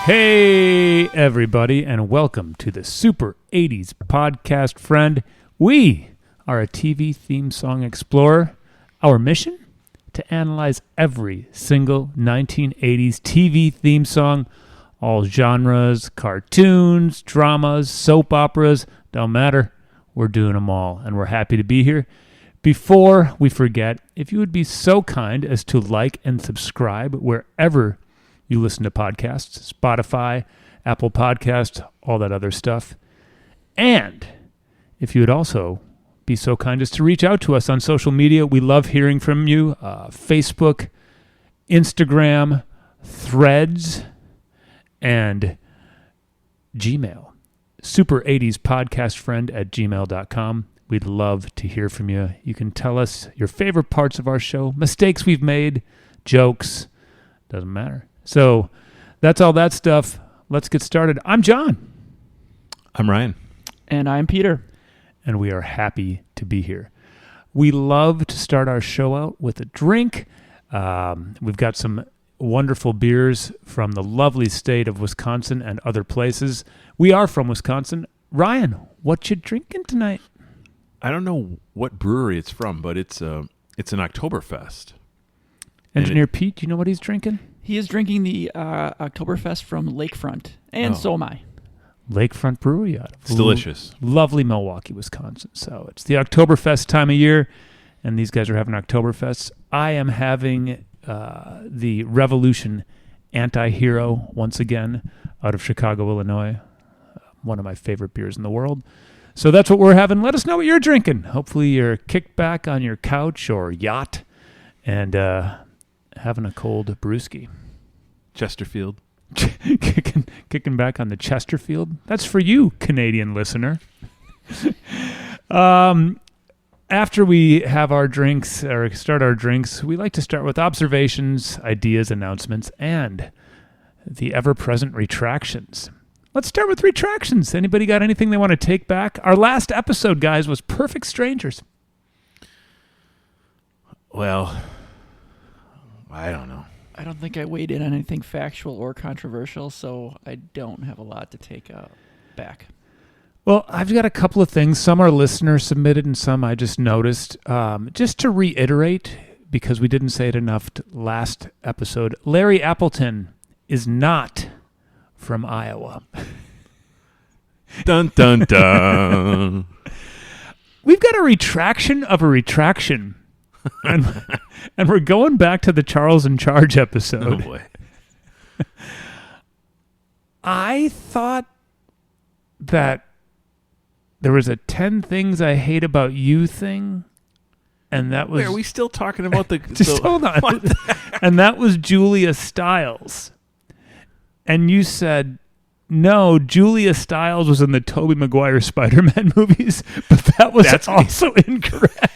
Hey, everybody, and welcome to the Super 80s Podcast Friend. We are a TV theme song explorer. Our mission? To analyze every single 1980s TV theme song, all genres, cartoons, dramas, soap operas, don't matter. We're doing them all, and we're happy to be here. Before we forget, if you would be so kind as to like and subscribe wherever you listen to podcasts, Spotify, Apple Podcasts, all that other stuff. And if you would also be so kind as to reach out to us on social media, we love hearing from you. Facebook, Instagram, Threads, and Gmail. Super80spodcastfriend@gmail.com. We'd love to hear from you. You can tell us your favorite parts of our show, mistakes we've made, jokes, doesn't matter. So that's all that stuff. Let's get started. I'm John. I'm Ryan. And I'm Peter. And we are happy to be here. We love to start our show out with a drink. We've got some wonderful beers from the lovely state of Wisconsin and other places. We are from Wisconsin. Ryan, what you drinking tonight? I don't know what brewery it's from, but it's an Oktoberfest. Engineer Pete, do you know what he's drinking? He is drinking the Oktoberfest from Lakefront, and so am I. Lakefront Brewery. It's delicious. Lovely Milwaukee, Wisconsin. So it's the Oktoberfest time of year, and these guys are having Oktoberfest. I am having the Revolution Anti-Hero once again out of Chicago, Illinois. One of my favorite beers in the world. So that's what we're having. Let us know what you're drinking. Hopefully you're kicked back on your couch or yacht and having a cold brewski. Chesterfield. kicking back on the Chesterfield. That's for you, Canadian listener. After we have our drinks, or start our drinks, we like to start with observations, ideas, announcements, and the ever-present retractions. Let's start with retractions. Anybody got anything they want to take back? Our last episode, guys, was Perfect Strangers. Well, I don't know. I don't think I weighed in on anything factual or controversial, so I don't have a lot to take back. Well, I've got a couple of things. Some our listeners submitted and some I just noticed. Just to reiterate, because we didn't say it enough last episode, Larry Appleton is not from Iowa. Dun, dun, dun. We've got a retraction of a retraction. And we're going back to the Charles in Charge episode. Oh, boy. I thought that there was a 10 things I hate about you thing, and that was... Wait, are we still talking about the... Just hold on. And that was Julia Stiles. And you said, no, Julia Stiles was in the Tobey Maguire Spider-Man movies, but that was also incorrect.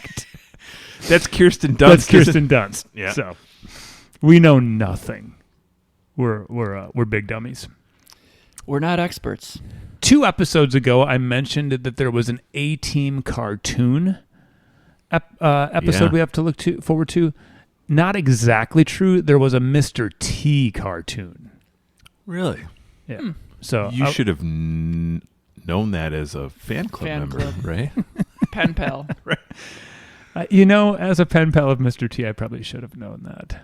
That's Kirsten Dunst. That's Kirsten Dunst. Yeah. So we know nothing. We're big dummies. We're not experts. 2 episodes ago, I mentioned that there was an A-Team cartoon episode we have to look forward to. Not exactly true. There was a Mr. T cartoon. Really? Yeah. So you should have known that as a fan club member, right? Pen pal. Right. As a pen pal of Mr. T, I probably should have known that.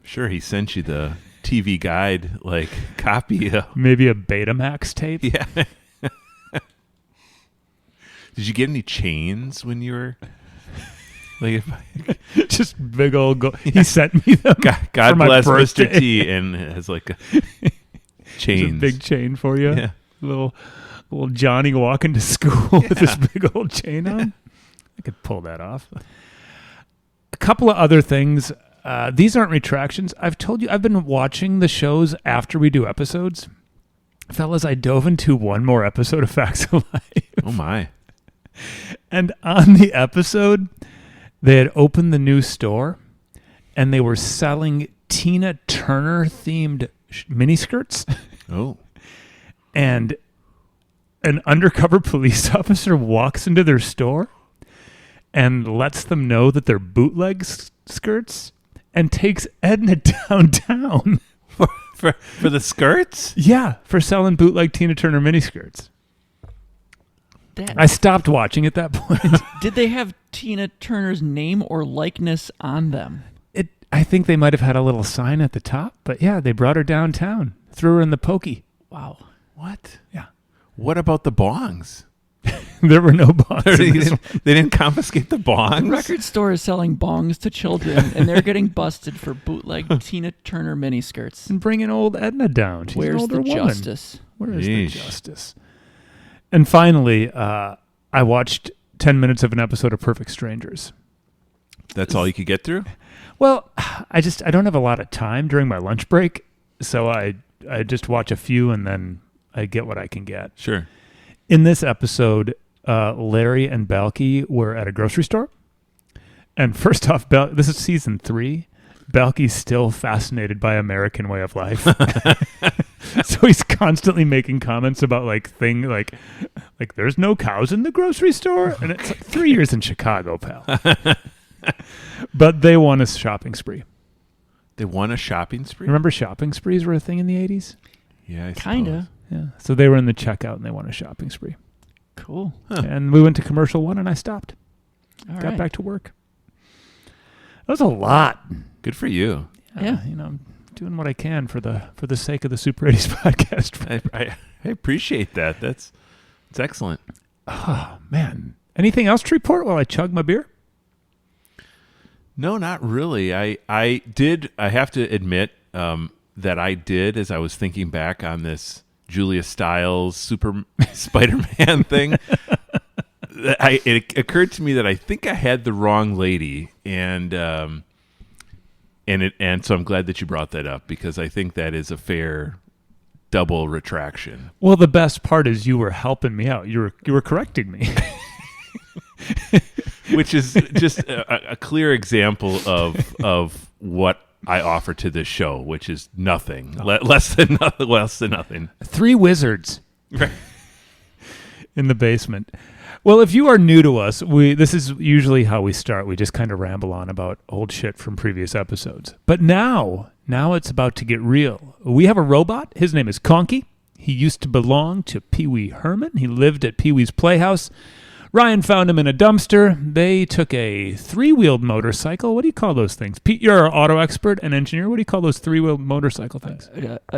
Sure, he sent you the TV guide, copy. Maybe a Betamax tape? Yeah. Did you get any chains when you were... Just big old gold. He sent me them. God for bless birthday. Mr. T, and it has a chains. A big chain for you. Yeah. Little Johnny walking to school with this big old chain on. I could pull that off. A couple of other things. These aren't retractions. I've told you, I've been watching the shows after we do episodes. Fellas, I dove into one more episode of Facts of Life. Oh, my. And on the episode, they had opened the new store, and they were selling Tina Turner-themed miniskirts. Oh. And an undercover police officer walks into their store and lets them know that they're bootleg skirts and takes Edna downtown For the skirts? Yeah, for selling bootleg Tina Turner miniskirts. That, I stopped watching at that point. did they have Tina Turner's name or likeness on them? I think they might have had a little sign at the top, but yeah, they brought her downtown, threw her in the pokey. Wow. What? Yeah. What about the bongs? There were no bongs. They didn't confiscate the bongs? The record store is selling bongs to children, and they're getting busted for bootleg Tina Turner miniskirts. And bringing old Edna down. She's an Where's older the woman. justice? Where is Yeesh. the justice? And finally, I watched 10 minutes of an episode of Perfect Strangers. That's all you could get through? Well, I don't have a lot of time during my lunch break, so I just watch a few and then I get what I can get. Sure. In this episode, Larry and Balky were at a grocery store. And first off, this is season 3. Balky's still fascinated by American way of life. So he's constantly making comments about like there's no cows in the grocery store. And it's like 3 years in Chicago, pal. But they won a shopping spree. They won a shopping spree? Remember shopping sprees were a thing in the 80s? Yeah, I Kinda. Yeah. So they were in the checkout and they won a shopping spree. Cool. Huh. And we went to commercial 1 and I stopped. All Got right. back to work. That was a lot. Good for you. Yeah. I'm doing what I can for the sake of the Super 80s podcast. I appreciate that. That's excellent. Oh, man. Anything else to report while I chug my beer? No, not really. I have to admit that I did, as I was thinking back on this Julia Stiles Super Spider-Man thing, it occurred to me that I think I had the wrong lady, and so I'm glad that you brought that up, because I think that is a fair double retraction. Well, the best part is you were helping me out. You were correcting me. Which is just a clear example of what I offer to this show, which is nothing, less than nothing. 3 wizards in the basement. Well, if you are new to us, this is usually how we start. We just kind of ramble on about old shit from previous episodes. But now it's about to get real. We have a robot. His name is Conky. He used to belong to Pee Wee Herman. He lived at Pee Wee's Playhouse. Ryan found him in a dumpster. They took a 3-wheeled motorcycle. What do you call those things? Pete, you're an auto expert and engineer. What do you call those 3-wheeled motorcycle things?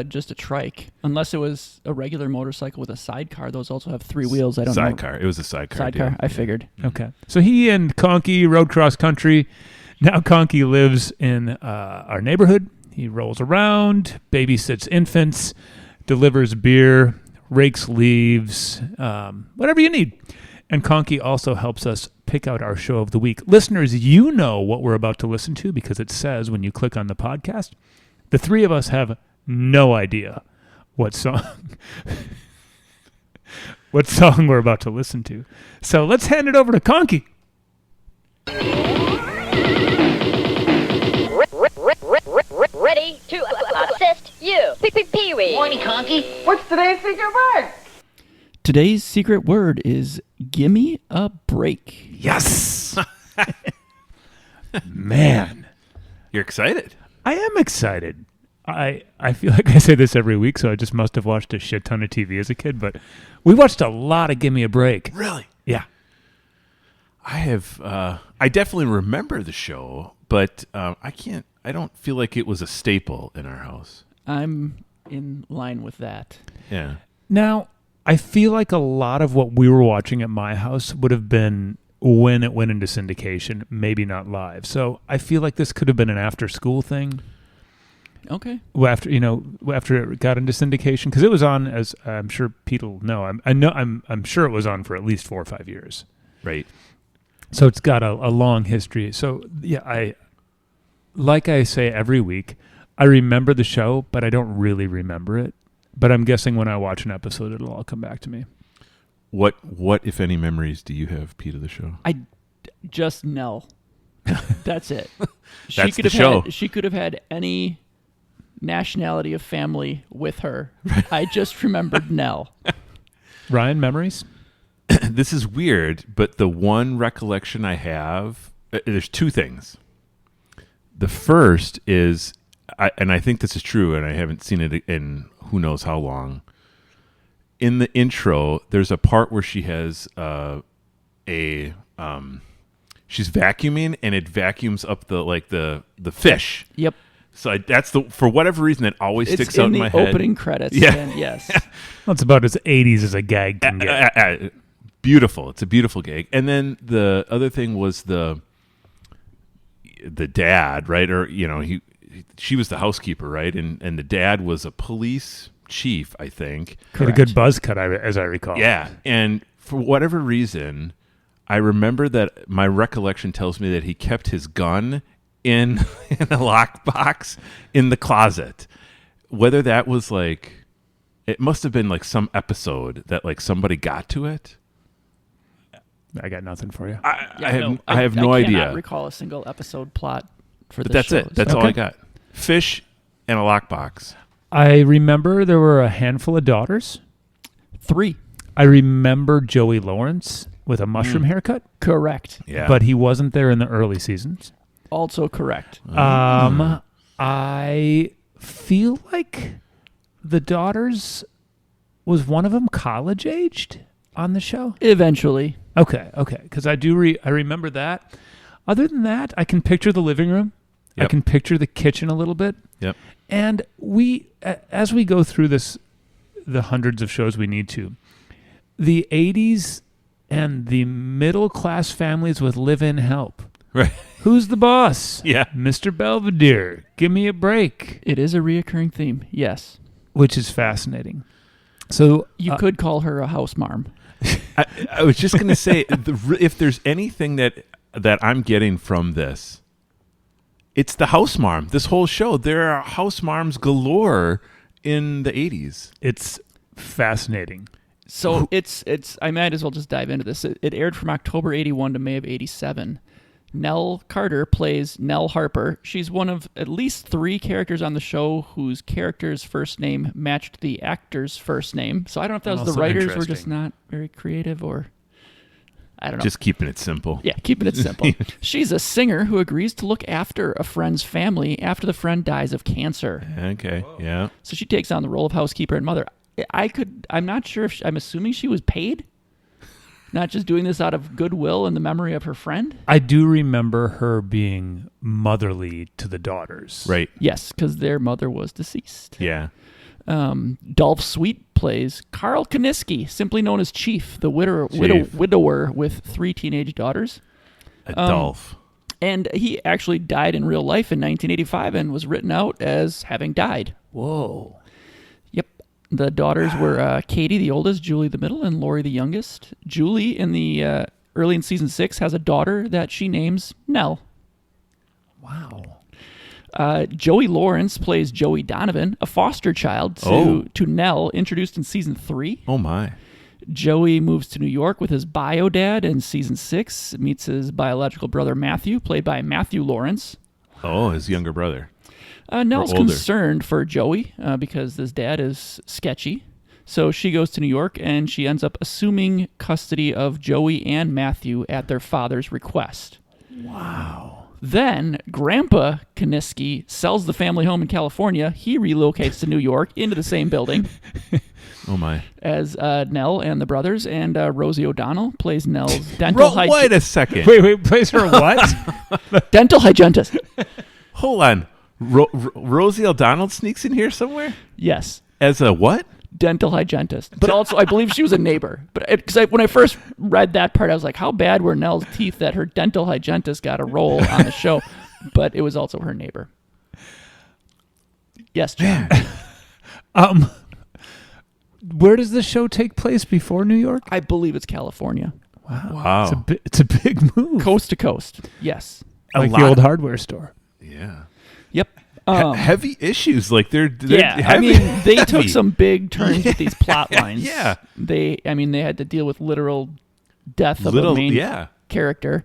Just a trike. Unless it was a regular motorcycle with a sidecar. Those also have 3 wheels. I don't know. Sidecar. It was a sidecar. Sidecar. Deal. I figured. Okay. So he and Conky rode cross country. Now Conky lives in our neighborhood. He rolls around, babysits infants, delivers beer, rakes leaves, whatever you need. And Conky also helps us pick out our show of the week. Listeners, you know what we're about to listen to because it says when you click on the podcast. The 3 of us have no idea what song we're about to listen to. So let's hand it over to Conky. Ready to assist you, Pee-wee. Morning, Conky. What's today's secret word? Today's secret word is gimme a break. Yes. Man, You're excited. I am excited. I feel like I say this every week, so I just must have watched a shit ton of TV as a kid, but we watched a lot of Gimme a Break. Really? Yeah. I have. I definitely remember the show, but I don't feel like it was a staple in our house. I'm in line with that. Yeah. Now, I feel like a lot of what we were watching at my house would have been when it went into syndication, maybe not live. So I feel like this could have been an after-school thing. Okay. After it got into syndication, because it was on, as I'm sure Pete will know. I'm sure it was on for at least 4 or 5 years. Right. So it's got a long history. So yeah, like I say every week, I remember the show, but I don't really remember it. But I'm guessing when I watch an episode, it'll all come back to me. What if any memories do you have, Pete, of the show? Just Nell. That's it. That's the show. She could have had any nationality of family with her. I just remembered Nell. Ryan, memories? This is weird, but the one recollection I have, there's 2 things. The first is I think this is true, and I haven't seen it in who knows how long. In the intro, there's a part where she has she's vacuuming, and it vacuums up the fish. Yep. So that's for whatever reason that always It's sticks out in in my the head. opening credits. Yeah. And yes. That's about as 80s as a gag can get. Beautiful. It's a beautiful gag. And then the other thing was the dad, right? Or she was the housekeeper, right? And the dad was a police chief, I think. Had a good buzz cut, as I recall. Yeah. And for whatever reason, I remember that my recollection tells me that he kept his gun in a lockbox in the closet. Whether that was it must have been some episode that somebody got to it. I got nothing for you. I have no I idea. cannot recall a single episode plot for But this that's show. it. That's so- all I got. Fish and a lockbox. I remember there were a handful of daughters. 3. I remember Joey Lawrence with a mushroom haircut, Correct. Yeah. but he wasn't there in the early seasons. Also correct. I feel like the daughters, was one of them college aged on the show? Eventually. Okay, because I remember that. Other than that, I can picture the living room. I Yep. can picture the kitchen a little bit. Yep. And as we go through the hundreds of shows we need to, the 80s and the middle class families with live-in help. Right. Who's the boss? Yeah. Mr. Belvedere. Give me a break. It is a reoccurring theme. Yes. Which is fascinating. So You could call her a house marm. I was just going to say, if there's anything that I'm getting from this, it's the house marm. This whole show, there are house marms galore in the 80s. it's fascinating. So it's I might as well just dive into this. It aired from October 81 to May of 87. Nell Carter plays Nell Harper. She's one of at least 3 characters on the show whose character's first name matched the actor's first name. So I don't know if that was the Also writers were just interesting. not very creative, or I don't know. Just keeping it simple. Yeah, keeping it simple. She's a singer who agrees to look after a friend's family after the friend dies of cancer. Okay. Yeah. So she takes on the role of housekeeper and mother. I'm not sure if I'm assuming she was paid, not just doing this out of goodwill in the memory of her friend. I do remember her being motherly to the daughters. Right. Yes, because their mother was deceased. Yeah. Dolph Sweet plays Carl Kaniski, simply known as Chief, the widower with 3 teenage daughters. Adolph. And he actually died in real life in 1985 and was written out as having died. Whoa. Yep. The daughters were Katie, the oldest, Julie, the middle, and Lori, the youngest. Julie, early in season 6, has a daughter that she names Nell. Wow. Joey Lawrence plays Joey Donovan, a foster child to Nell, introduced in season 3. Oh, my. Joey moves to New York with his bio dad in season 6, meets his biological brother Matthew, played by Matthew Lawrence. Oh, his younger brother. Nell's older. concerned for Joey because his dad is sketchy. So she goes to New York and she ends up assuming custody of Joey and Matthew at their father's request. Wow. Then Grandpa Kaniski sells the family home in California. He relocates to New York into the same building Oh, my. as Nell and the brothers. And Rosie O'Donnell plays Nell's dental Wait a second. Wait, plays her what? dental hygienist. Hold on. Rosie O'Donnell sneaks in here somewhere? Yes. As a what? Dental hygienist. But also, I believe she was a neighbor. But because when I first read that part, I was like, how bad were Nell's teeth that her dental hygienist got a role on the show? But it was also her neighbor. Yes, John. Where does the show take place before New York? I believe it's California. Wow. It's a big move. Coast to coast. Yes. Like the old hardware store. Yeah. Yep. Heavy issues. Like they're Yeah, heavy, I mean, they took heavy. some big turns with these plot lines. Yeah. They had to deal with literal death of a main character.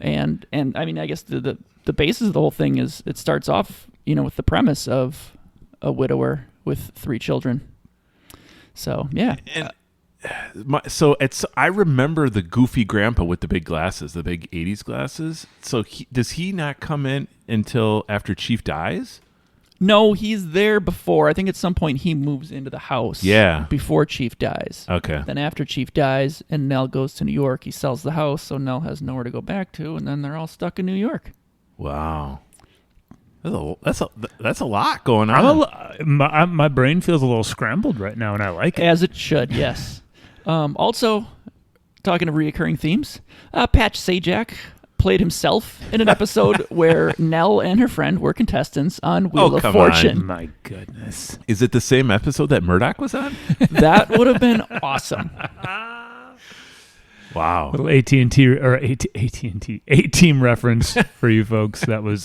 And I mean, I guess the basis of the whole thing is it starts off, with the premise of a widower with 3 children. So, yeah. And I remember the goofy grandpa with the big glasses, the big 80s glasses. So does he not come in until after Chief dies? No, he's there before. I think at some point he moves into the house. Yeah. Before Chief dies. Okay. Then after Chief dies and Nell goes to New York, he sells the house, so Nell has nowhere to go back to, and then they're all stuck in New York. Wow. That's a lot going on. My brain feels a little scrambled right now, and I like it. As it should, yes. Also, talking of reoccurring themes, Patch Sajak played himself in an episode where Nell and her friend were contestants on Wheel of come Fortune. My goodness. Is it the same episode that Murdoch was on? That would have been awesome. Wow. Little AT&T or AT&T A-Team reference for you folks. That was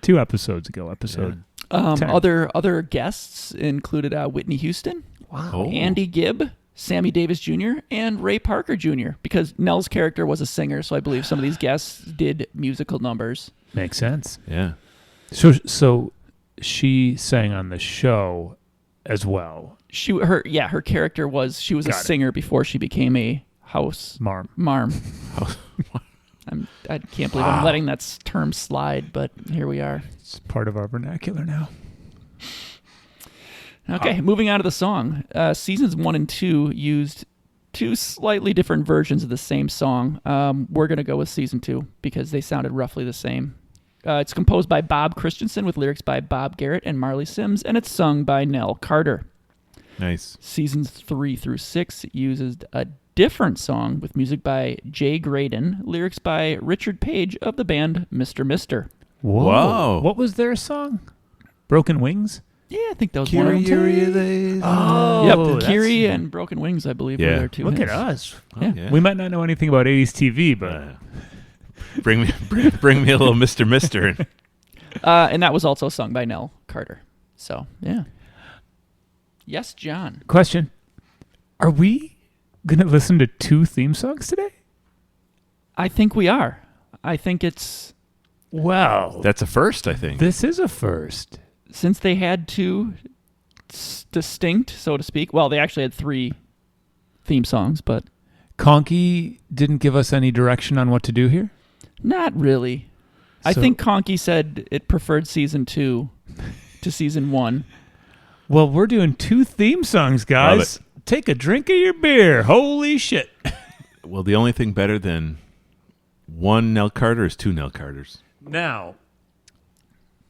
2 episodes ago. Episode 10. Other guests included Whitney Houston, Andy Gibb, Sammy Davis Jr., and Ray Parker Jr., because Nell's character was a singer, so I believe some of these guests did musical numbers. Makes sense. Yeah. So she sang on the show as well. Her character was a singer before she became a house Marm. I can't believe I'm letting that term slide, but here we are. It's part of our vernacular now. Okay, moving on to the song. Seasons 1 and 2 used 2 slightly different versions of the same song. We're going to go with season 2 because they sounded roughly the same. It's composed by Bob Christensen with lyrics by Bob Garrett and Marley Sims, and it's sung by Nell Carter. Nice. Seasons 3 through 6 uses a different song with music by Jay Graydon, lyrics by Richard Page of the band Mr. Mister. Whoa. What was their song? Broken Wings? Yeah, I think that was one of them too. Oh, Yep, Kiri and Broken Wings, I believe, were there too. Look at us. Yeah. Yeah. We might not know anything about 80s TV, but Bring me a little Mr. Mister. And that was also sung by Nell Carter. So, yeah. Yes, John. question. Are we going to listen to 2 theme songs today? I think we are. I think it's... Well, That's a first, I think. this is a first. Since they had 2 distinct, so to speak... Well, they actually had 3 theme songs, but... Conky didn't give us any direction on what to do here? Not really. I So- think Conky said it preferred season 2 to season 1. Well, we're doing 2 theme songs, guys. Take a drink of your beer. Holy shit. Well, the only thing better than 1 Nell Carter is 2 Nell Carters. Now,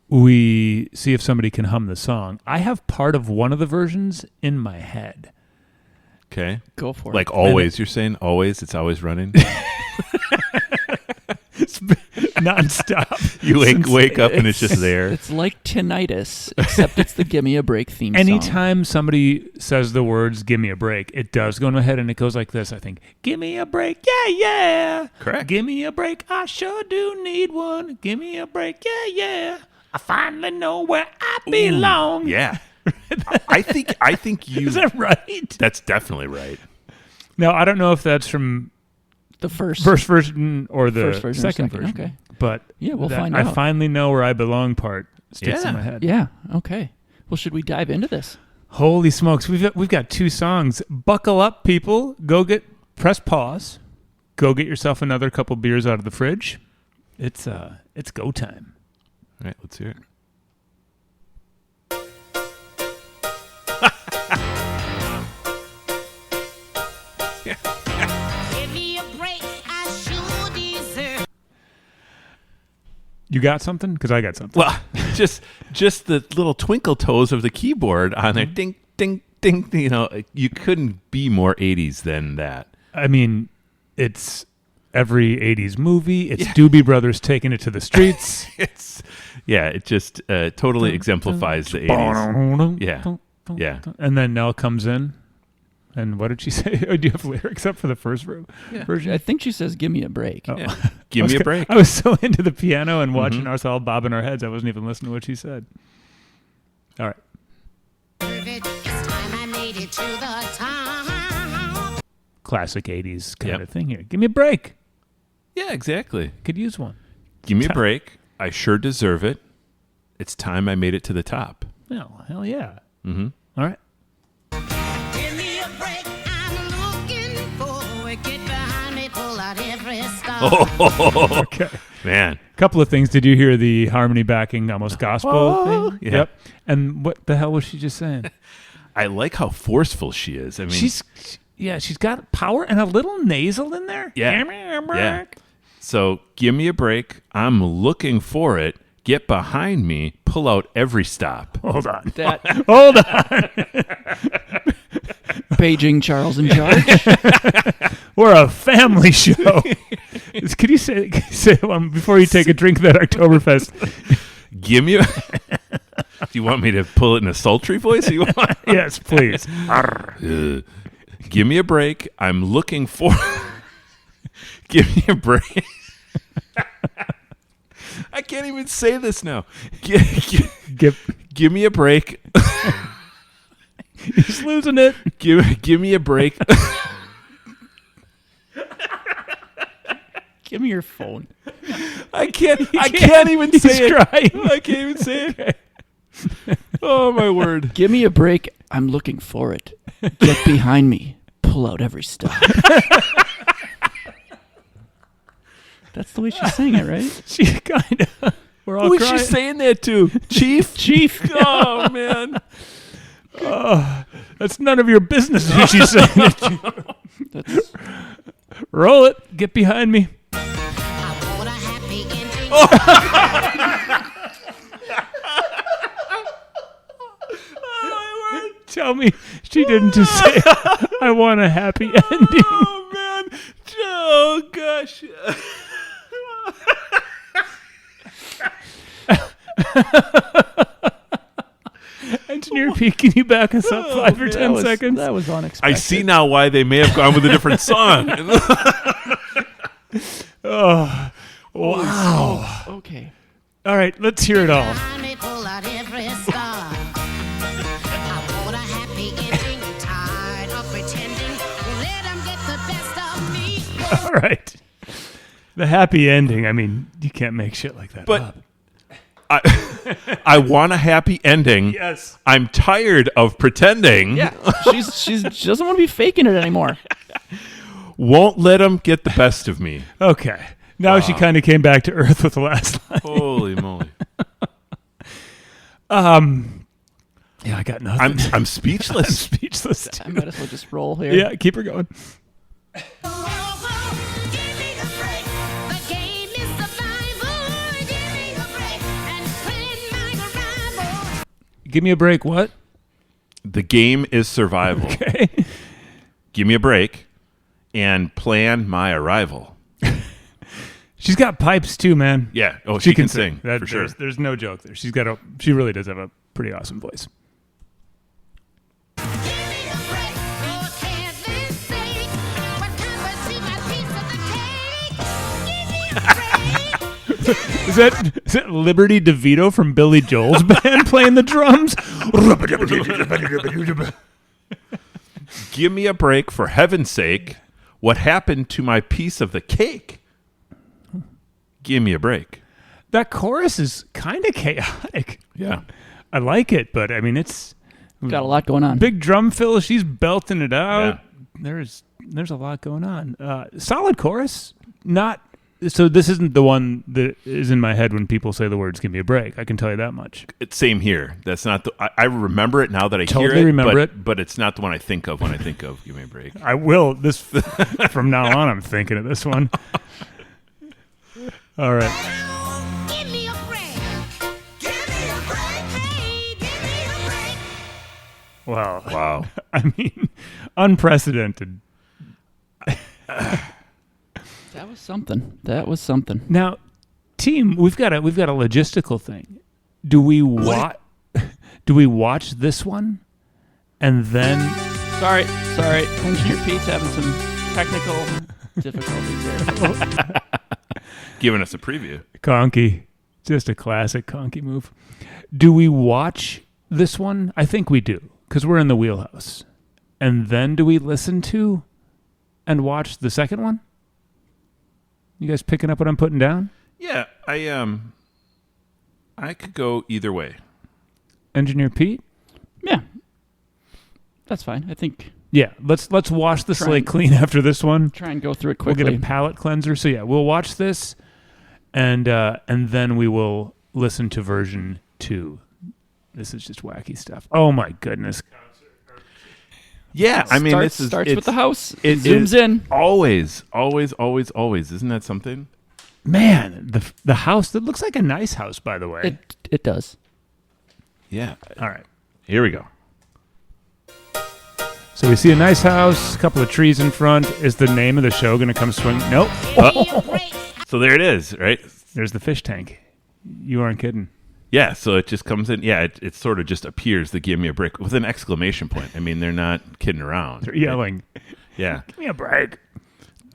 we see if somebody can hum the song. I have part of one of the versions in my head. Okay. Go for it. Like always, you're saying always? It's always running? Nonstop. You wake up and it's just there. It's like tinnitus, except it's the Gimme A Break theme song. Anytime somebody says the words, give me a break, it does go in my head and it goes like this, I think. Give me a break, yeah, yeah. Correct. Give me a break, I sure do need one. Give me a break, yeah, yeah. I finally know where I belong. Yeah. I think you... Is that right? That's definitely right. Now, I don't know if that's from The first version or the First version or second second, version. okay. But Yeah, we'll find I out. finally know where I belong part sticks Yeah. in my head. Yeah, okay. Well, should we dive into this? Holy smokes, we've got 2 songs. Buckle up, people. Press pause. Go get yourself another couple beers out of the fridge. It's go time. All right, let's hear it. Give me a break, I sure deserve. You got something? Because I got something. Well, just the little twinkle toes of the keyboard on there. Ding, ding, ding. You know, you couldn't be more 80s than that. I mean, it's every 80s movie. It's Doobie Brothers taking it to the streets. It just totally exemplifies the 80s. Yeah. Yeah. And then Nell comes in. And what did she say? Do you have lyrics up for the first version? I think she says, "Give me a break." Oh. Yeah. Give me a break. I was so into the piano and watching us all bobbing our heads, I wasn't even listening to what she said. All right. It's time I made it to the top. Classic 80s kind Yep. of thing here. Give me a break. Yeah, exactly. Could use one. Give me a break. I sure deserve it. It's time I made it to the top. Oh, hell yeah. Mm-hmm. All right. Give me a break, I'm looking for it. Get behind me, pull out every star. Oh, Okay. man. Couple of things. Did you hear the harmony backing, almost gospel thing? Yeah. Yep. And what the hell was she just saying? I like how forceful she is. I mean, She's got power and a little nasal in there. Yeah. Give me a break. Yeah. So give me a break. I'm looking for it. Get behind me. Pull out every stop. Hold on. Hold on. Paging Charles in charge. Oh, We're a family show. Could you say before you take a drink of that Oktoberfest? Give me. Do you want me to pull it in a sultry voice? Or you want? Yes, please. Give me a break. I'm looking for. Give me a break. I can't even say this now. Give me a break. He's losing it. Give me a break. Give me your phone. I can't even say it. Crying. I can't even say it. Oh my word. Give me a break. I'm looking for it. Get behind me. Pull out every stop. That's the way she's saying it, right? She kind of. We're all Who is crying. she saying that to? Chief? Chief. Oh man. That's none of your business. Who she's saying it to. That's, Roll it. Get behind me. I want a happy ending. Tell me she didn't just say, I want a happy ending. Oh man. Oh gosh. Engineer P, can you back us up 5 or 10 seconds? That was unexpected. I see now why they may have gone with a different song. Wow. Okay. All right, let's hear it all. Behind me, pull out every star. I want a happy ending. Tired of pretending. Let 'em get the best of me. All right. The happy ending. I mean, you can't make shit like that But- up. I want a happy ending. Yes. I'm tired of pretending. Yeah. She doesn't want to be faking it anymore. Won't let them get the best of me. Okay. Now she kind of came back to earth with the last line. Holy moly. Yeah, I got nothing. I'm speechless. speechless. I might as well just roll here. Yeah, keep her going. Give me a break. The game is survival. Give me a break and plan my arrival. Give me a break. What? The game is survival. Okay. Give me a break and plan my arrival. She's got pipes too, man. Yeah. Oh, she can sing That- for sure. There's no joke there. She really does have a pretty awesome voice. Give me a break. For heaven's sake. What time was see my piece of the cake? Give me a break. Is that Liberty DeVito from Billy Joel's band playing the drums? Give me a break, for heaven's sake. What happened to my piece of the cake? Give me a break. That chorus is kind of chaotic. Yeah. I like it, but I mean, it's Got a lot going on. big drum fill. She's belting it out. Yeah. There's a lot going on. Solid chorus. Not so. This isn't the one that is in my head when people say the words "Give me a break." I can tell you that much. It's same here. That's not the. I remember it now that I hear Totally it. remember but, it. But it's not the one I think of when I think of "Give Me a Break." I will. This from now on. I'm thinking of this one. All right. Give me a break. Give me a break. Hey, give me a break. Well, Wow. I mean, unprecedented. That was something. That was something. Now, team, we've got a logistical thing. Do we watch this one, and then Sorry. Engineer Pete's having some technical difficulties there. Giving us a preview. Conky, just a classic Conky move. Do we watch this one? I think we do, because we're in the wheelhouse. And then do we listen to and watch the second one? You guys picking up what I'm putting down? Yeah, I could go either way. Engineer Pete? Yeah. That's fine. I think Yeah, let's wash the Try slate and- clean after this one. try and go through it We'll quickly. get a palate cleanser. So yeah, we'll watch this, and then we will listen to version 2. This is just wacky stuff. Oh my goodness! Yeah, I mean, this starts with the house. It zooms in. Always. Isn't that something? Man, the house that looks like a nice house, by the way. It does. Yeah. All right. Here we go. So we see a nice house, a couple of trees in front. Is the name of the show going to come swing? Nope. So there it is, right? There's the fish tank. You aren't kidding. Yeah, so it just comes in. Yeah, it sort of just appears, the Gimme A Break, with an exclamation point. I mean, they're not kidding around. They're yelling. Yeah. Give me a break.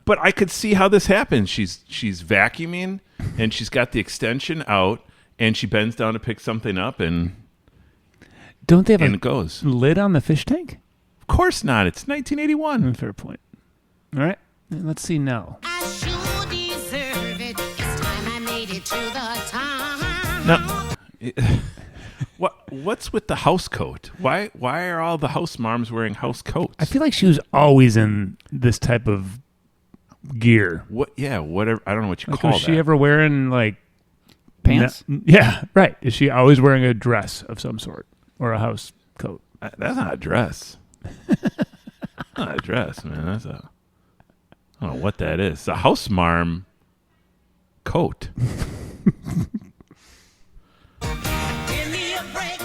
But I could see how this happens. She's vacuuming, and she's got the extension out, and she bends down to pick something up, and Don't they have it a goes. lid on the fish tank? Of course not. It's 1981. Fair point. All right. Let's see Nell. I sure deserve it. It's time I made it to the top. Now, what's with the house coat? Why are all the house moms wearing house coats? I feel like she was always in this type of gear. What? Yeah, whatever. I don't know what you Like, call was that. she ever wearing like Pants. Yeah, right. Is she always wearing a dress of some sort or a house coat? That's not a dress. Not a dress, man. That's a. I don't know what that is. It's a house marm coat.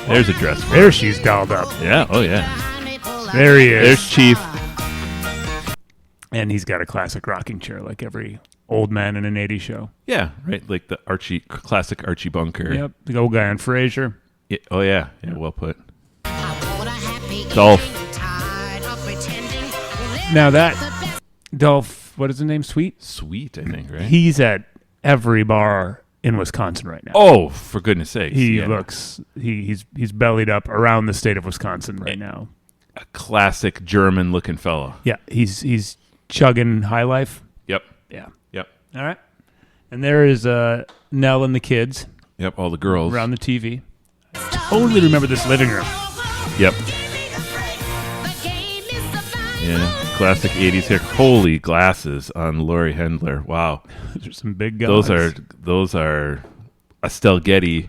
There's a dress. For There she's dolled up. Yeah. Oh yeah. There he is. There's Chief. And he's got a classic rocking chair like every old man in an 80s show. Yeah. Right. Like the classic Archie Bunker. Yep. The old guy on Frasier. Yeah, oh yeah. Yeah. Well put. Dolph. Now that Dolph, what is his name? Sweet? Sweet, I think. Right. He's at every bar in Wisconsin right now. Oh, for goodness sakes. He yeah. looks he's bellied up around the state of Wisconsin right now. A classic German looking fellow. Yeah, he's chugging high life. Yep. Yeah. Yep. All right. And there is Nell and the kids Yep. All the girls. around the TV. Totally remember this living room. Yep. Yeah. Classic 80s hair. Holy glasses on Lori Hendler. Wow. There's some big guys. Those are Estelle Getty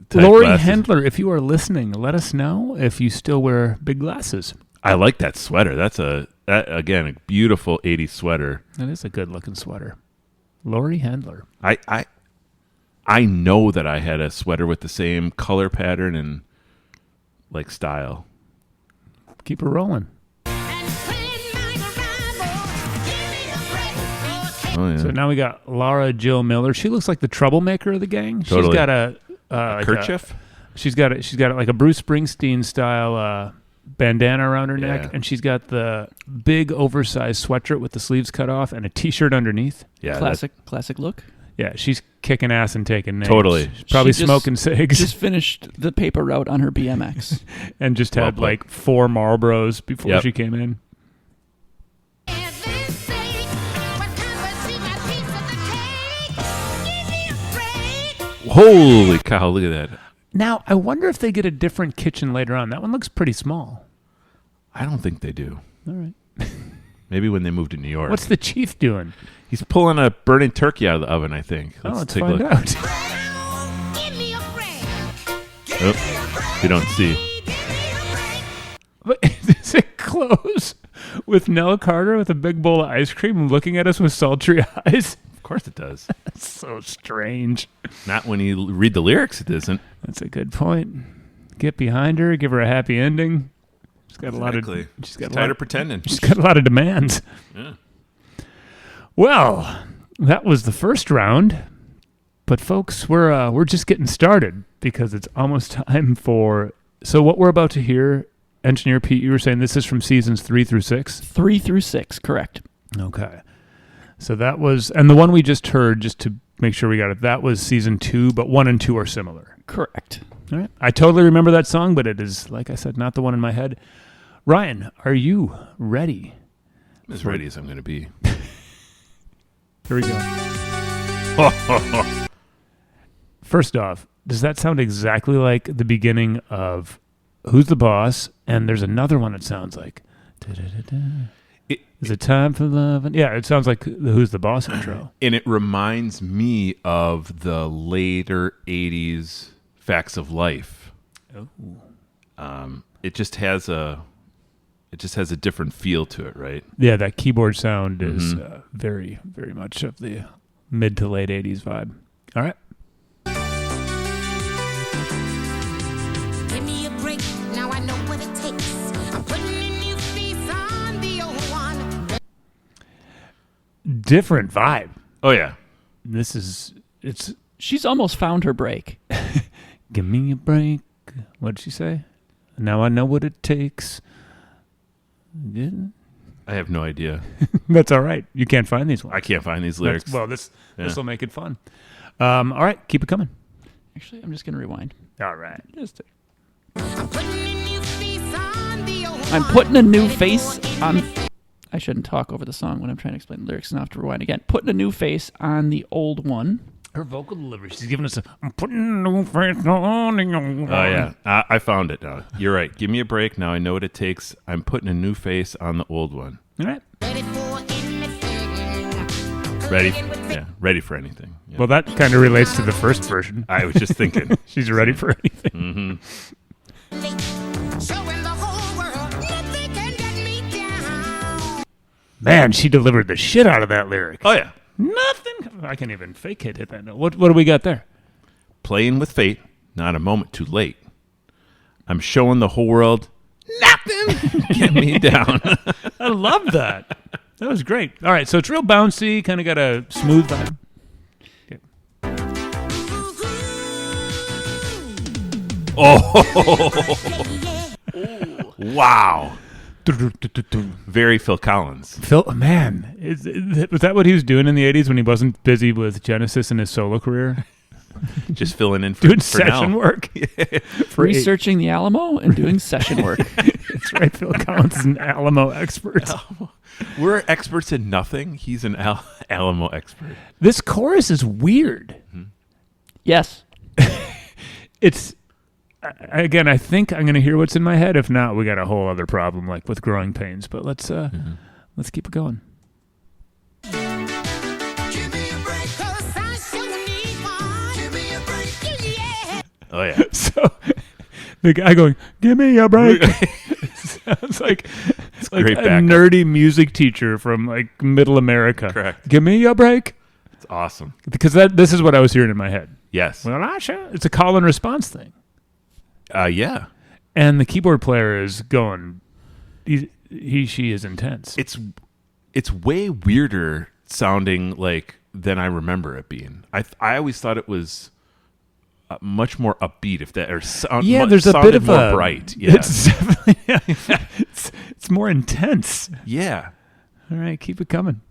type Lori glasses. Hendler, if you are listening, let us know if you still wear big glasses. I like that sweater. That's again a beautiful 80s sweater. That is a good looking sweater. Lori Hendler. I know that I had a sweater with the same color pattern and like style. Keep her rolling. Oh yeah. So now we got Laura Jill Miller. She looks like the troublemaker of the gang. Totally. She's got a kerchief? She's got like a Bruce Springsteen style bandana around her Yeah. neck, and she's got the big oversized sweatshirt with the sleeves cut off and a t-shirt underneath. Yeah. Classic look. Yeah, she's kicking ass and taking names. Totally. She's probably She just- smoking cigs Just finished the paper route on her BMX. and just Well had put. like 4 Marlboros before Yep. she came in. Holy cow! Look at that. Now, I wonder if they get a different kitchen later on. That one looks pretty small. I don't think they do. All right. Maybe when they move to New York. What's the chief doing? He's pulling a burning turkey out of the oven, I think. Let's take a find look. out. Oh, you don't see. But is it close with Nell Carter with a big bowl of ice cream looking at us with sultry eyes? Of course it does. That's so strange. Not when you read the lyrics, it isn't. That's a good point. Get behind her, give her a happy ending. She's got a lot of. She's got a lot tired of of pretending. She's got a lot of demands. Yeah. Well, that was the first round, but folks, we're just getting started because it's almost time for. So what we're about to hear, Engineer Pete, you were saying this is from seasons 3 through 6. 3 through 6, correct. Okay. So that was, and the one we just heard, just to make sure we got it, that was season 2, but 1 and 2 are similar. Correct. All right. I totally remember that song, but it is, like I said, not the one in my head. Ryan, are you ready? As ready as I'm going to be. Here we go. First off, does that sound exactly like the beginning of Who's the Boss? And there's another one that sounds like. Da-da-da-da. Is it time for love? Yeah, it sounds like the Who's the Boss intro. And it reminds me of the later 80s Facts of Life. It just has a different feel to it, right? Yeah, that keyboard sound is very, very much of the mid to late 80s vibe. All right. Give me a break, now I know what it takes. I'm putting a new face on the old one. Different vibe. Oh, yeah. She's almost found her break. Give me a break. What did she say? Now I know what it takes. Yeah. I have no idea. That's all right. You can't find these ones. I can't find these lyrics. This will make it fun. All right, keep it coming. Actually, I'm just going to rewind. All right. I'm putting a new face on the old I'm one. putting a new face on... I shouldn't talk over the song when I'm trying to explain the lyrics, and I have to rewind again. Putting a new face on the old one. Her vocal delivery. She's giving us I'm putting a new face on the old one. Oh, yeah. I found it now. You're right. Give me a break. Now I know what it takes. I'm putting a new face on the old one. All right. Ready for anything. Ready? Yeah, ready for anything. Yeah. Well, that kind of relates to the first version. I was just thinking. She's ready for anything. Showing the whole world nothing can get me down. Man, she delivered the shit out of that lyric. Oh, yeah. Nothing. I can't even fake hit that note. What do we got there? Playing with fate, not a moment too late. I'm showing the whole world nothing. Get me down. I love that. That was great. All right, so it's real bouncy, kind of got a smooth vibe. Okay. Oh, wow. Very Phil Collins. Phil, man, was that what he was doing in the 80s when he wasn't busy with Genesis and his solo career? Just filling in for Doing for session Nell. work? For Researching the Alamo and doing session work. That's right. Phil Collins is an Alamo expert. We're experts in nothing. He's an Alamo expert. This chorus is weird. Yes. It's, again, I think I'm going to hear what's in my head. If not, we got a whole other problem, like with growing pains. But let's keep it going. Give me a break, 'cause I sure need one. Give me a break, yeah. Oh, yeah. So the guy going, "Give me a break," sounds like great a backup. nerdy music teacher from like Middle America. Correct. Give me a break, It's awesome. because this is what I was hearing in my head. Yes. Well, it's a call and response thing, Yeah. and the keyboard player is going. She is intense. It's way weirder sounding like than I remember it being. I always thought it was much more upbeat, if that or sound. There's a bit of more a bright. Yeah. It's definitely it's more intense. Yeah. All right, keep it coming.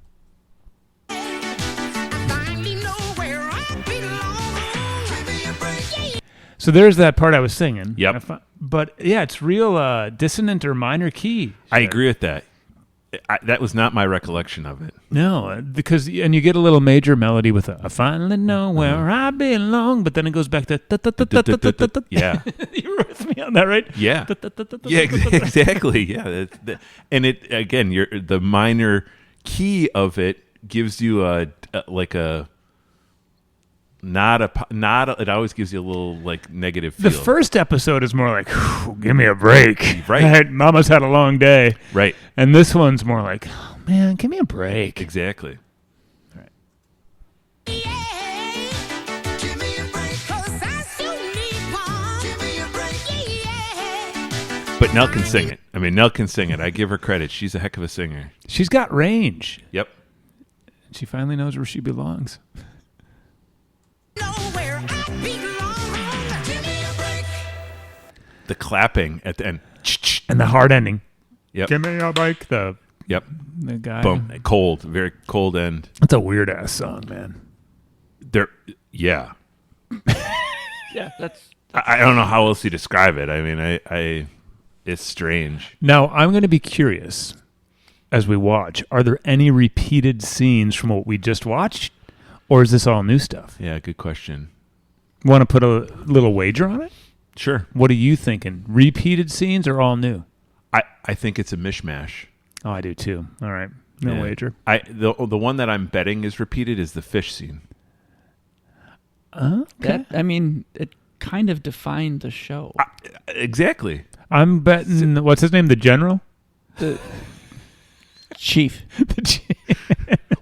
I finally know where I belong. Give me a break, yeah. So there's that part I was singing. Yep. But yeah, it's real dissonant or minor key. I agree with that. That was not my recollection of it. No, because and you get a little major melody with I finally know where I belong, but then it goes back to Yeah. You were with me on that, right? Yeah. Yeah, exactly. Yeah. And it again, the minor key of it gives you it always gives you a little like negative feel. The first episode is more like, give me a break. Right. Mama's had a long day. Right. And this one's more like, oh, man, give me a break. Exactly. Give me a break, 'cause I still need one. Give me a break, yeah. But Nell can sing it. I mean, Nell can sing it. I give her credit. She's a heck of a singer. She's got range. Yep. She finally knows where she belongs. Know where I belong. Give me a break. The clapping at the end. And the hard ending. Yep. Give me a break. The guy. Boom. Cold. Very cold end. That's a weird ass song, man. Yeah. Yeah, that's... I don't know how else you describe it. I mean, it's strange. Now, I'm going to be curious as we watch. Are there any repeated scenes from what we just watched? Or is this all new stuff? Yeah, good question. Want to put a little wager on it? Sure. What are you thinking? Repeated scenes or all new? I think it's a mishmash. Oh, I do too. All right. No Yeah. wager. The one that I'm betting is repeated is the fish scene. Okay. It kind of defined the show. Exactly. I'm betting, what's his name? The general? The chief.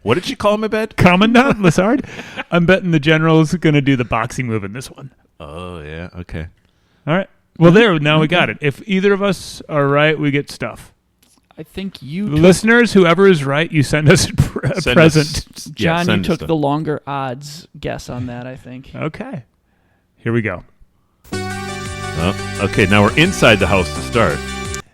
What did she call him, Abed? Commandant Lassard? I'm betting the general's going to do the boxing move in this one. Oh, yeah. Okay. All right. Well, now we got it. If either of us are right, we get stuff. I think you, Listeners, whoever is right, you send us a Send present. us- John, send you us took the longer odds guess on that, I think. Okay. Here we go. Oh, okay, now we're inside the house to start.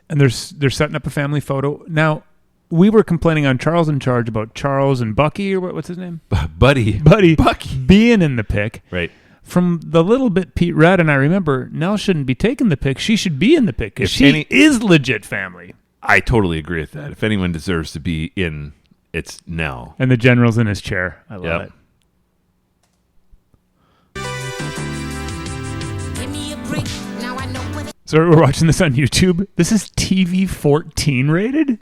And they're setting up a family photo. Now, we were complaining on Charles in Charge about Charles and Bucky, or what's his name? Buddy. Bucky being in the pic. Right. From the little bit Pete read, and I remember, Nell shouldn't be taking the pic. She should be in the pic because If she any- is legit family. I totally agree with that. If anyone deserves to be in, it's Nell. And the general's in his chair. I love it. Give me a break. Now I know what So we're watching this on YouTube. This is TV 14 rated?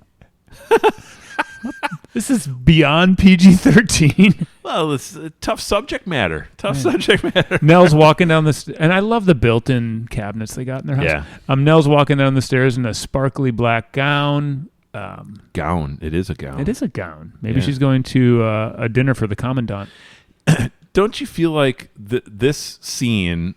This is beyond PG-13. Well, it's a tough subject matter. Subject matter. Nell's walking down the and I love the built-in cabinets they got in their house. Yeah. Nell's walking down the stairs in a sparkly black gown. Gown. It is a gown. It is a gown. Maybe Yeah. she's going to a dinner for the commandant. Don't you feel like this scene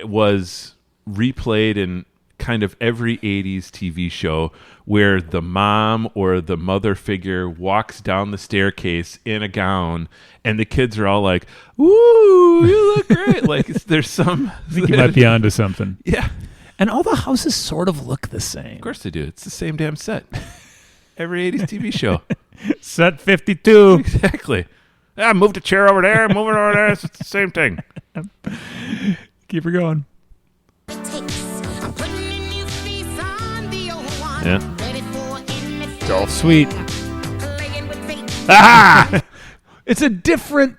was replayed in kind of every 80s TV show where the mom or the mother figure walks down the staircase in a gown and the kids are all like, "Ooh, you look great." Like there's some I think you might be onto something. Yeah. And all the houses sort of look the same. Of course they do. It's the same damn set. Every 80s TV show. Set 52. Exactly. I moved a chair over there, moving over there. It's the same thing. Keep her going. it takes. I'm putting a new face on the old one. Yeah. Ready for anything. It's all sweet. Playing with fate. Ah! It's a different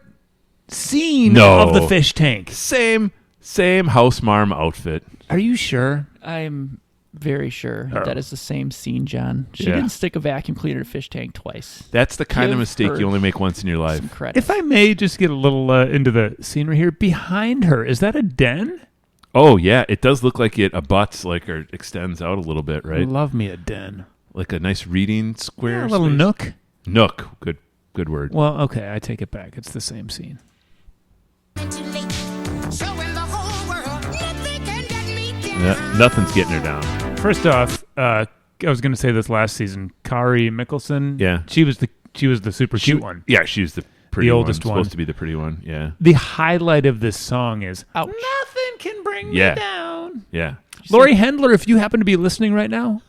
scene No. of the fish tank. Same house marm outfit. Are you sure? I'm very sure Oh. that is the same scene, John. She Yeah. didn't stick a vacuum cleaner in a fish tank twice. That's the kind of Give mistake her you only make once in your life. Some credit. If I may just get a little into the scenery here, behind her, is that a den? Oh yeah, it does look like it abuts, like, or extends out a little bit, right? Love me a den. Like a nice reading square. Yeah, a little space. nook. Nook. Good word. Well, okay, I take it back. It's the same scene. Too late. Showing the whole world nothing can get me down. Yeah, nothing's getting her down. First off, I was going to say this last season, Kari Mickelson. Yeah. she was the super cute one. Yeah, she's the pretty oldest one. Supposed to be the pretty one. Yeah. The highlight of this song is Ouch. "Nothing Can Bring Yeah. Me Down." Yeah. Lori Hendler, if you happen to be listening right now,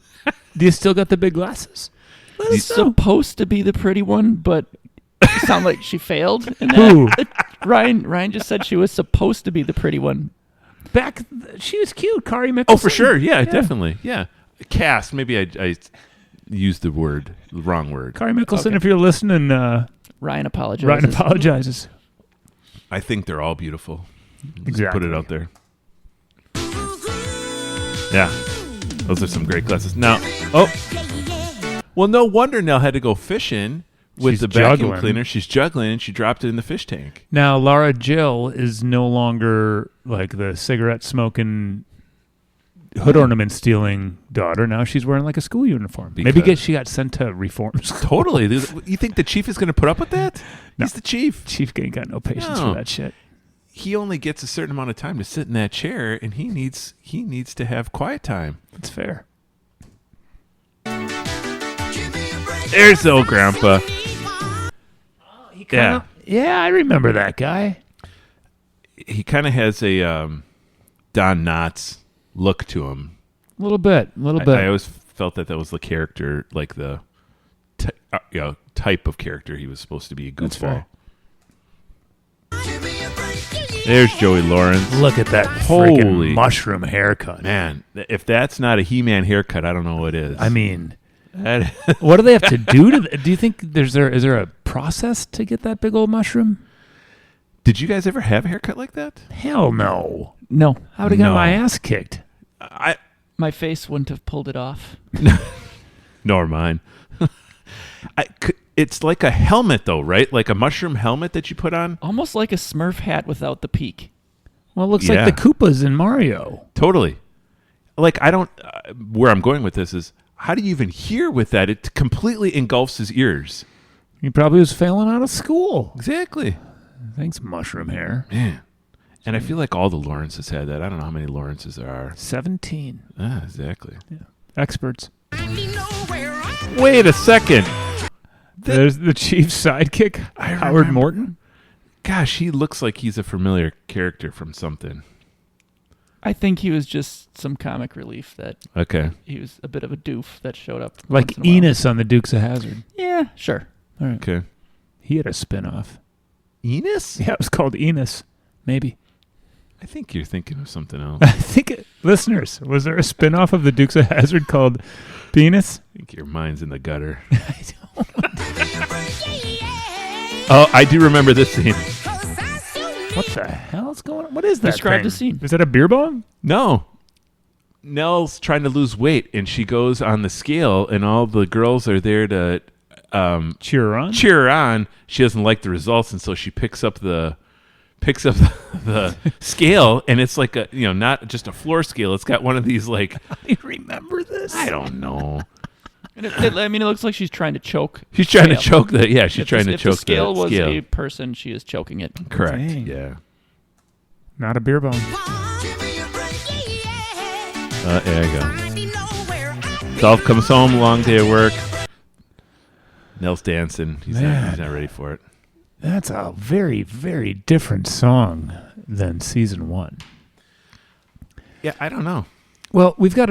do you still got the big glasses? Let us know. Supposed to be the pretty one, but it sounded like she failed. In that. Who? Ryan just said she was supposed to be the pretty one. She was cute, Kari Mickelson. Oh, for sure. Yeah, definitely. Yeah. Cast. Maybe I used the wrong word. Kari Mickelson, Okay. if you're listening, Ryan apologizes. Ryan apologizes. I think they're all beautiful. Exactly. Put it out there. Yeah. Those are some great glasses. Now, well, no wonder Nell had to go fishing with She's the vacuum juggling. cleaner. She's juggling and she dropped it in the fish tank. Now, Laura Jill is no longer like the cigarette smoking, hood ornament stealing daughter. Now she's wearing like a school uniform. Maybe Because- she got sent to reform school. Totally. You think the chief is going to put up with that? No. He's the chief. Chief ain't got no patience No. for that shit. He only gets a certain amount of time to sit in that chair, and he needs to have quiet time. That's fair. There's the old grandpa. Yeah. Yeah, I remember that guy. He kind of has a Don Knotts look to him. A little bit. I always felt that was the character, like the type of character he was supposed to be. A That's goofball. fair. There's Joey Lawrence. Look at that Holy- freaking mushroom haircut. Man, if that's not a He-Man haircut, I don't know what is. I mean, That- what do they have to do to? Do you think is there a process to get that big old mushroom? did you guys ever have a haircut like that? Hell no. No, I would have got No. my ass kicked. I my face wouldn't have pulled it off. Nor mine. It's like a helmet, though, right? Like a mushroom helmet that you put on. Almost like a Smurf hat without the peak. Well, it looks Yeah. like the Koopas in Mario. Totally. Like, I don't. Where I'm going with this is, how do you even hear with that? It completely engulfs his ears. He probably was failing out of school. Exactly. Thanks, mushroom hair. Man. And I feel like all the Lawrences had that. I don't know how many Lawrences there are. 17. Ah, exactly. Experts. Wait a second. There's the chief's sidekick, Howard remember. Morton. Gosh, he looks like he's a familiar character from something. I think he was just some comic relief that Okay. he was a bit of a doof that showed up. Like once in a while. Enos on the Dukes of Hazzard. Yeah, sure. All right. Okay. He had a spin-off. Enos? Yeah, it was called Enos. Maybe. I think you're thinking of something else. I think, listeners, was there a spin-off of the Dukes of Hazzard called Penis? I think your mind's in the gutter. I don't. Oh, I do remember this scene. What the hell's going on? What is that Describe thing? the scene. Is that a beer bong? No. Nell's trying to lose weight, and she goes on the scale, and all the girls are there to Cheer her on? cheer her on. She doesn't like the results, and so she picks up the scale, and it's like a, not just a floor scale. It's got one of these, like, Do you remember this? I don't know. And it looks like she's trying to choke. She's trying to scale. choke the. Yeah, she's If trying the- to if choke the scale the was scale. a person, she is choking it. Correct. Dang. Yeah. Not a beer bong. There you go. Dolph comes home, long day of work. Nell's dancing. He's not ready for it. That's a very, very different song than season 1. Yeah, I don't know. Well, we've got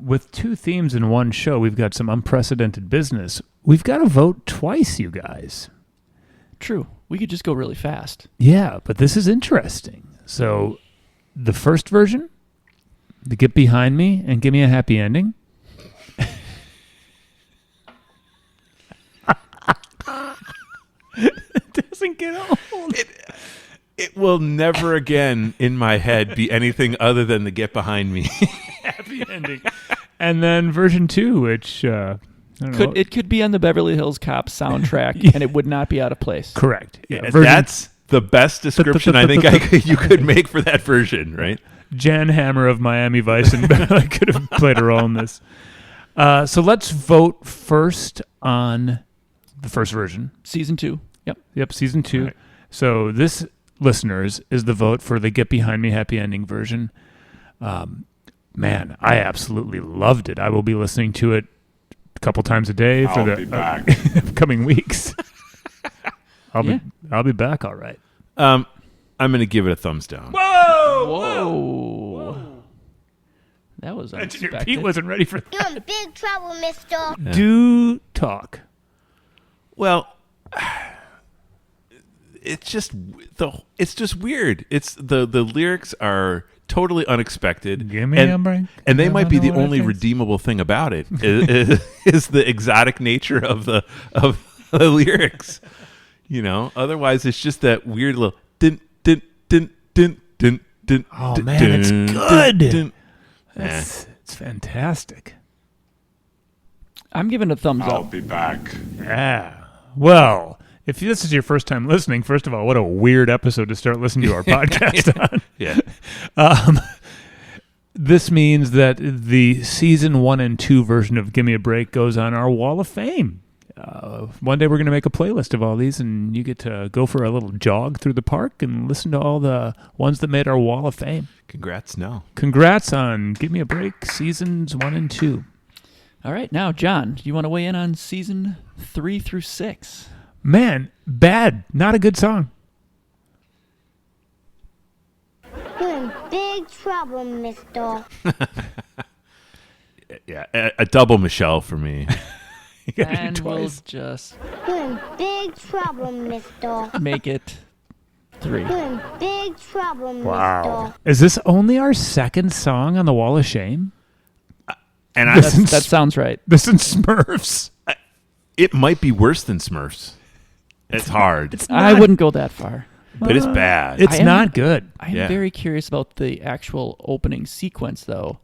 with 2 themes in one show, we've got some unprecedented business. We've got to vote twice, you guys. True. We could just go really fast. Yeah, but this is interesting. So, the first version, the Get Behind Me and Give Me a Happy Ending. It doesn't get old. It will never again in my head be anything other than the Get Behind Me. Happy ending. And then version 2, which I don't know. It could be on the Beverly Hills Cop soundtrack, and it would not be out of place. Correct. Yeah, And version- that's the best description I think you could make for that version, right? Jan Hammer of Miami Vice and could have played a role in this. So let's vote first on the first version. Season 2. Yep. Yep, season 2. Right. So this, listeners, is the vote for the Get Behind Me Happy Ending version. Man, I absolutely loved it. I will be listening to it a couple times a day for the coming weeks. I'll be back all right. I'm going to give it a thumbs down. Whoa. That was Engineer unexpected. Pete wasn't ready for that. You're in big trouble, mister. Do talk. Well, it's just weird. It's the lyrics are totally unexpected. Give me and, a break. and they I might don't be know the what I only face. redeemable thing about it is the exotic nature of the lyrics. Otherwise it's just that weird little din din din din din din. Oh, din, man, it's din, good. din. It's fantastic. I'm giving it a thumbs I'll up. be back. Yeah. Well, if this is your first time listening, first of all, what a weird episode to start listening to our podcast on. Yeah. This means that the season 1 and 2 version of Gimme a Break goes on our Wall of Fame. One day we're going to make a playlist of all these, and you get to go for a little jog through the park and listen to all the ones that made our Wall of Fame. Congrats, Nell. Congrats on Gimme a Break seasons 1 and 2. All right, now, John, do you want to weigh in on season 3 through 6? Man, bad. Not a good song. You're in big trouble, mister. Yeah, a double Michelle for me. You gotta do And we'll twice. just You're in big trouble, mister. make it 3. You're in big trouble, Wow. Is this only our second song on the Wall of Shame? And This is- That sounds right. This and Smurfs. it might be worse than Smurfs. It's hard, I wouldn't go that far. but it's bad. It's I am- not good. I am Yeah. very curious about the actual opening sequence, though.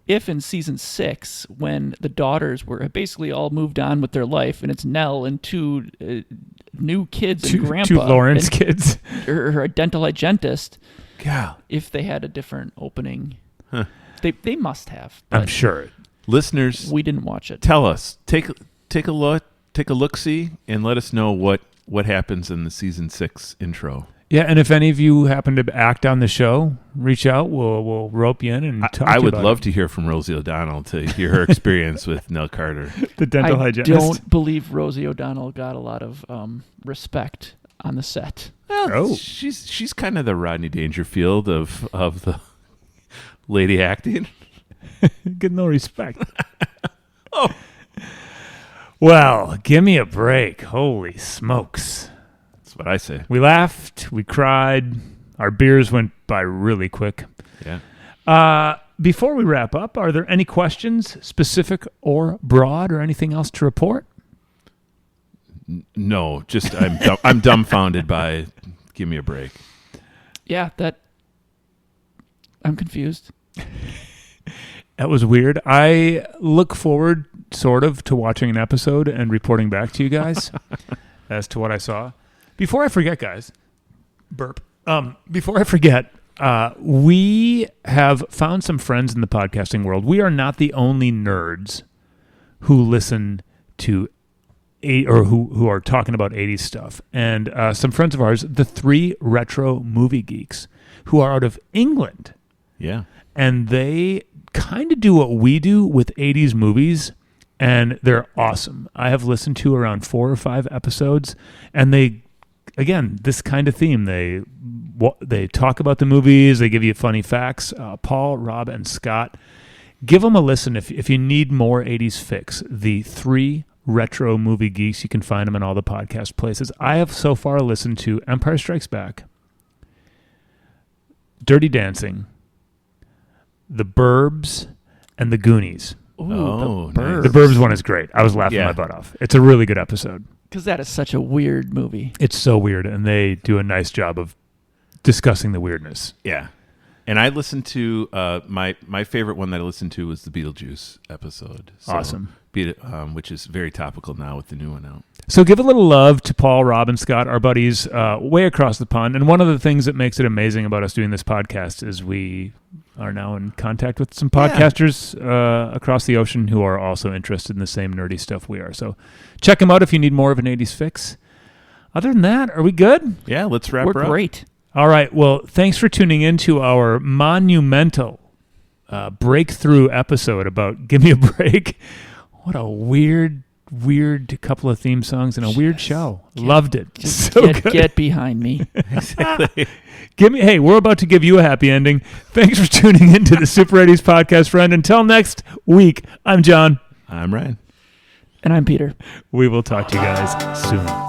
if in season 6, when the daughters were basically all moved on with their life, and it's Nell and two new kids and grandpa. Two Lawrence and kids. her dental hygienist, Yeah. if they had a different opening. They must have. I'm but sure. Listeners, we didn't watch it. tell us. Take a look-see, and let us know what happens in the season 6 intro. Yeah, and if any of you happen to act on the show, reach out. We'll rope you in and talk to you I would about love it. to hear from Rosie O'Donnell to hear her experience with Nell Carter. The dental I hygienist. don't believe Rosie O'Donnell got a lot of respect on the set. Well, Oh. she's kind of the Rodney Dangerfield of the lady acting. Get no respect. Oh. Well, give me a break. Holy smokes. That's what I say. We laughed. We cried. Our beers went by really quick. Yeah. Before we wrap up, are there any questions, specific or broad, or anything else to report? No, just I'm dumbfounded by Give Me a Break. Yeah, I'm confused. That was weird. I look forward, sort of, to watching an episode and reporting back to you guys as to what I saw. Before I forget, guys, burp. Before I forget, we have found some friends in the podcasting world. We are not the only nerds who listen to who are talking about 80s stuff. And some friends of ours, the 3 retro movie geeks, who are out of England. Yeah. And they kind of do what we do with 80s movies, and they're awesome. I have listened to around 4 or 5 episodes, and they, again, this kind of theme. They talk about the movies. They give you funny facts. Paul, Rob, and Scott, give them a listen if you need more 80s fix. The 3 retro movie geeks, you can find them in all the podcast places. I have so far listened to Empire Strikes Back, Dirty Dancing, The Burbs, and The Goonies. Ooh, Oh, the nice. Burbs. The Burbs one is great. I was laughing Yeah. my butt off. It's a really good episode. Because that is such a weird movie. It's so weird, and they do a nice job of discussing the weirdness. Yeah. And I listened to my favorite one that I listened to was the Beetlejuice episode. So, Awesome. which is very topical now with the new one out. So give a little love to Paul, Rob, and Scott, our buddies way across the pond. And one of the things that makes it amazing about us doing this podcast is we are now in contact with some podcasters across the ocean who are also interested in the same nerdy stuff we are. So check them out if you need more of an 80s fix. Other than that, are we good? Yeah, let's wrap We're her up. great. All right. Well, thanks for tuning in to our monumental breakthrough episode about Give Me a Break. What a weird couple of theme songs and a weird show. Loved it. So good. Get behind me. Exactly. Hey, we're about to give you a happy ending. Thanks for tuning in to the Super 80s Podcast, friend. Until next week, I'm John. I'm Ryan. And I'm Peter. We will talk to you guys soon.